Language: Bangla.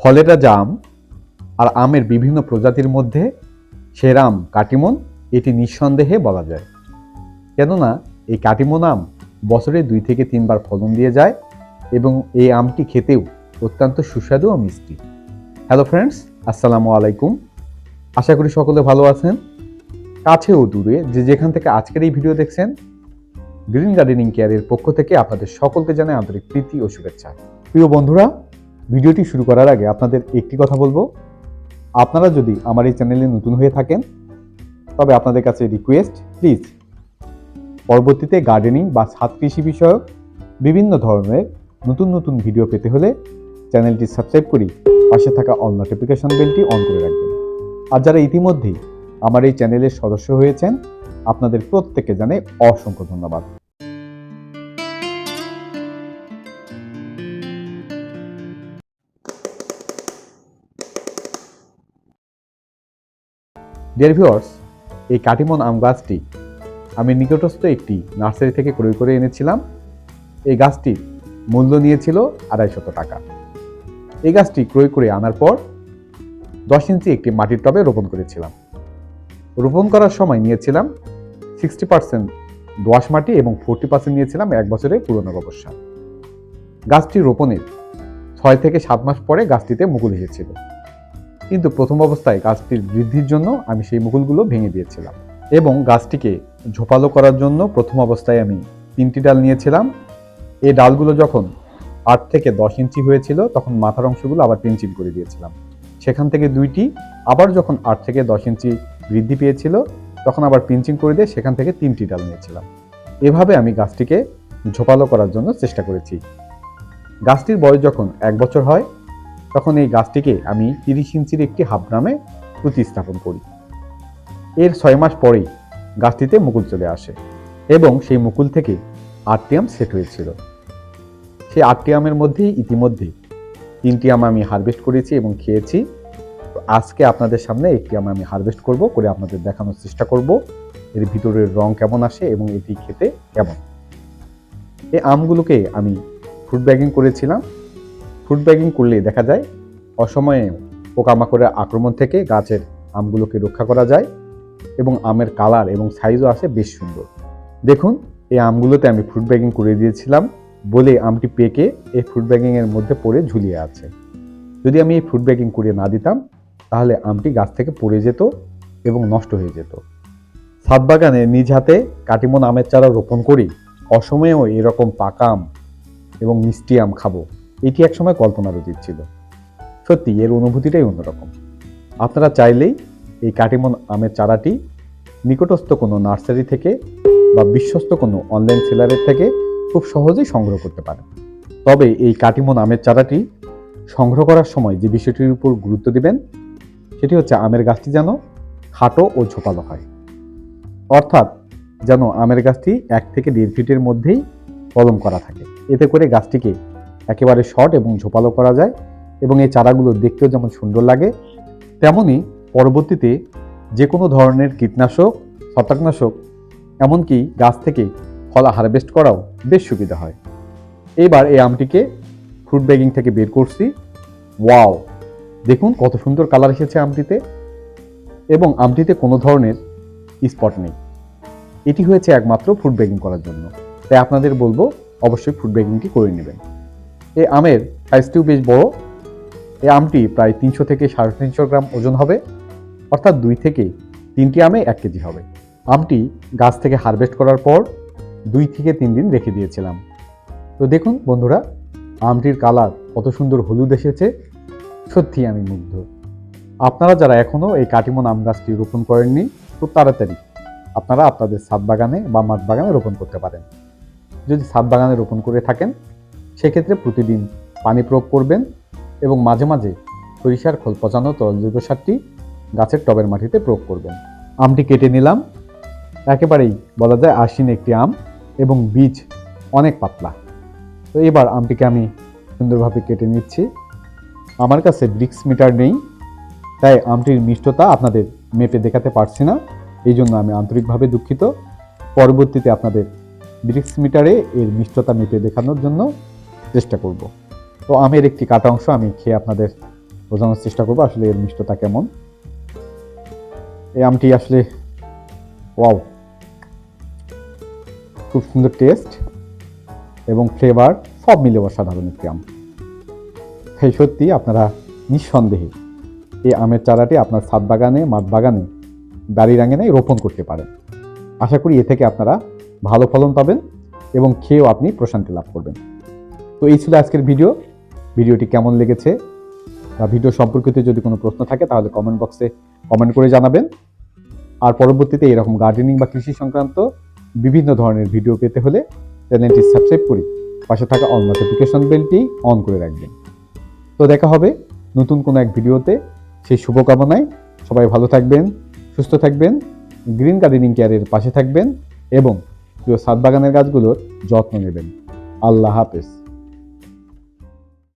ফলেরা জাম আর আমের বিভিন্ন প্রজাতির মধ্যে সেরা আম কাটিমন, এটি নিঃসন্দেহে বলা যায়। কেননা এই কাটিমন আম বছরে 2 থেকে 3 বার ফলন দিয়ে যায় এবং এই আমটি খেতেও অত্যন্ত সুস্বাদু ও মিষ্টি। হ্যালো ফ্রেন্ডস, আসসালামু আলাইকুম। আশা করি সকলে ভালো আছেন। কাছে ও দূরে যে যেখান থেকে আজকের এই ভিডিও দেখছেন, গ্রিন গার্ডেনিং কেয়ারের পক্ষ থেকে আপনাদের সকলকে জানাই আন্তরিক প্রীতি ও শুভেচ্ছা। প্রিয় বন্ধুরা, ভিডিওটি শুরু করার আগে আপনাদের একটি কথা বলবো, আপনারা যদি আমার এই চ্যানেলে নতুন হয়ে থাকেন তবে আপনাদের কাছে রিকোয়েস্ট, প্লিজ পরবর্তীতে গার্ডেনিং বা ছাদ কৃষি বিষয়ক বিভিন্ন ধরনের নতুন নতুন ভিডিও পেতে হলে চ্যানেলটি সাবস্ক্রাইব করে পাশে থাকা অল নোটিফিকেশন বেলটি অন করে রাখবেন। আর যারা ইতিমধ্যেই আমার এই চ্যানেলের সদস্য হয়েছেন, আপনাদের প্রত্যেককে জানাই অসংখ্য ধন্যবাদ। ডিয়ার ভিউয়ার্স, এই কাটিমন আম গাছটি আমি নিকটস্থ একটি নার্সারি থেকে ক্রয় করে এনেছিলাম। এই গাছটির মূল্য নিয়েছিল 250 টাকা। এই গাছটি ক্রয় করে আনার পর 10 ইঞ্চি একটি মাটির টবে রোপণ করেছিলাম। রোপণ করার সময় নিয়েছিলাম 60% দোআঁশ মাটি এবং 40% নিয়েছিলাম 1 বছরের পুরনো গোবর সার। গাছটি রোপণের 6 থেকে 7 মাস পরে গাছটিতে মুকুল এসেছিল, কিন্তু প্রথম অবস্থায় গাছটির বৃদ্ধির জন্য আমি সেই মুকুলগুলো ভেঙে দিয়েছিলাম এবং গাছটিকে ঝোপালো করার জন্য প্রথম অবস্থায় আমি 3টি ডাল নিয়েছিলাম। এই ডালগুলো যখন 8 থেকে 10 ইঞ্চি হয়েছিল তখন মাথার অংশগুলো আবার পিঞ্চিং করে দিয়েছিলাম। সেখান থেকে 2টি আবার যখন 8 থেকে 10 ইঞ্চি বৃদ্ধি পেয়েছিল তখন আবার পিঞ্চিং করে দিয়ে সেখান থেকে 3টি ডাল নিয়েছিলাম। এভাবে আমি গাছটিকে ঝোপালো করার জন্য চেষ্টা করেছি। গাছটির বয়স যখন 1 বছর হয় তখন এই গাছটিকে আমি 30 ইঞ্চির একটি হাফ ড্রামে প্রতিস্থাপন করি। এর 6 মাস পরেই গাছটিতে মুকুল চলে আসে এবং সেই মুকুল থেকে 8টি আম সেট হয়েছিল। সেই 8টি আমের মধ্যেই ইতিমধ্যে 3টি আম আমি হারভেস্ট করেছি এবং খেয়েছি। আজকে আপনাদের সামনে একটি আম আমি হারভেস্ট করব, করে আপনাদের দেখানোর চেষ্টা করব এর ভিতরের রং কেমন আসে এবং এটি খেতে কেমন। এই আমগুলোকে আমি ফ্রুট ব্যাগিং করেছিলাম। ফ্রুট ব্যাগিং করলে দেখা যায় অসময়ে পোকামাকড়ের আক্রমণ থেকে গাছের আমগুলোকে রক্ষা করা যায় এবং আমের কালার এবং সাইজও আসে বেশ সুন্দর। দেখুন, এই আমগুলোতে আমি ফ্রুট ব্যাগিং করে দিয়েছিলাম বলে আমটি পেকে এই ফ্রুট ব্যাগিং এর মধ্যে পড়ে ঝুলিয়ে আছে। যদি আমি এই ফ্রুট ব্যাগিং করে না দিতাম তাহলে আমটি গাছ থেকে পড়ে যেত এবং নষ্ট হয়ে যেত। ছাদ বাগানে নিজ হাতে কাটিমন আমের চারা রোপণ করি অসময়েও এরকম পাকা আম এবং মিষ্টি আম খাবো, এটি একসময় কল্পনার অতীত ছিল। সত্যি এর অনুভূতিটাই অন্যরকম। আপনারা চাইলেই এই কাটিমন আমের চারাটি নিকটস্থ কোনো নার্সারি থেকে বা বিশ্বস্ত কোনো অনলাইন সেলারের থেকে খুব সহজেই সংগ্রহ করতে পারেন। তবে এই কাটিমন আমের চারাটি সংগ্রহ করার সময় যে বিষয়টির উপর গুরুত্ব দিবেন সেটি হচ্ছে আমের গাছটি যেন খাটো ও ঝোপালো হয়, অর্থাৎ যেন আমের গাছটি 1 থেকে 1.5 ফিটের মধ্যেই কলম করা থাকে। এতে করে গাছটিকে একেবারে শর্ট এবং ঝোপালো করা যায় এবং এই চারাগুলো দেখতেও যেমন সুন্দর লাগে তেমনি পরবর্তীতে যে কোনো ধরনের কীটনাশক, ছত্রাকনাশক, এমনকি গাছ থেকে ফল হারভেস্ট করাও বেশ সুবিধা হয়। এবার এই আমটিকে ফ্রুট ব্যাগিং থেকে বের করছি। ওয়াও, দেখুন কত সুন্দর কালার এসেছে আমটিতে এবং আমটিতে কোনো ধরনের স্পট নেই। এটি হয়েছে একমাত্র ফ্রুট ব্যাগিং করার জন্য। তাই আপনাদের বলবো অবশ্যই ফ্রুট ব্যাগিংটি করে নেবেন। এই আমের সাইজটিও বেশ বড়। এই আমটি প্রায় 300 থেকে 350 গ্রাম ওজন হবে, অর্থাৎ 2 থেকে 3টি আমে 1 কেজি হবে। আমটি গাছ থেকে হারভেস্ট করার পর 2 থেকে 3 দিন রেখে দিয়েছিলাম। তো দেখুন বন্ধুরা, আমটির কালার কত সুন্দর হলুদ এসেছে, সত্যি আমি মুগ্ধ। আপনারা যারা এখনও এই কাটিমন আম গাছটি রোপণ করেননি, খুব তাড়াতাড়ি আপনারা আপনাদের ছাদ বাগানে বা মাঠ বাগানে রোপণ করতে পারেন। যদি ছাদ বাগানে রোপণ করে থাকেন সেক্ষেত্রে প্রতিদিন পানি প্রয়োগ করবেন এবং মাঝে মাঝে সরিষার খোল পচানো তরল জৈব সারটি গাছের টবের মাটিতে প্রয়োগ করবেন। আমটি কেটে নিলাম। একেবারেই বলা যায় আশ্বিন একটি আম এবং বীজ অনেক পাতলা। তো এবার আমটিকে আমি সুন্দরভাবে কেটে নিচ্ছি। আমার কাছে ব্রিক্স মিটার নেই, তাই আমটির মিষ্টতা আপনাদের মেপে দেখাতে পারছি না, এই জন্য আমি আন্তরিকভাবে দুঃখিত। পরবর্তীতে আপনাদের ব্রিক্স মিটারে এর মিষ্টতা মেপে দেখানোর জন্য চেষ্টা করব। তো আমের একটি কাটা অংশ আমি খেয়ে আপনাদের বোঝানোর চেষ্টা করবো আসলে এর মিষ্টতা কেমন। এই আমটি আসলে ওয়াও, খুব সুন্দর টেস্ট এবং ফ্লেভার সব মিলে অসাধারণ একটি আম। তাই সত্যি আপনারা নিঃসন্দেহে এই আমের চারাটি আপনার ছাদ বাগানে, মাঠ বাগানে, বাড়ির আঙিনায় রোপণ করতে পারেন। আশা করি এ থেকে আপনারা ভালো ফলন পাবেন এবং খেয়েও আপনি প্রশান্তি লাভ করবেন। তো এই ছিল আজকের ভিডিওটি কেমন লেগেছে বা ভিডিও সম্পর্কিত যদি কোনো প্রশ্ন থাকে তাহলে কমেন্ট বক্সে কমেন্ট করে জানাবেন। আর পরবর্তীতে এরকম গার্ডেনিং বা কৃষি সংক্রান্ত বিভিন্ন ধরনের ভিডিও পেতে হলে চ্যানেলটি সাবস্ক্রাইব করে পাশে থাকা অল নোটিফিকেশন বেলটি অন করে রাখবেন। তো দেখা হবে নতুন কোনো এক ভিডিওতে। সেই শুভকামনায় সবাই ভালো থাকবেন, সুস্থ থাকবেন, গ্রিন গার্ডেনিং কেয়ারের পাশে থাকবেন এবং প্রিয় ছাদ বাগানের গাছগুলোর যত্ন নেবেন। আল্লাহ হাফেজ।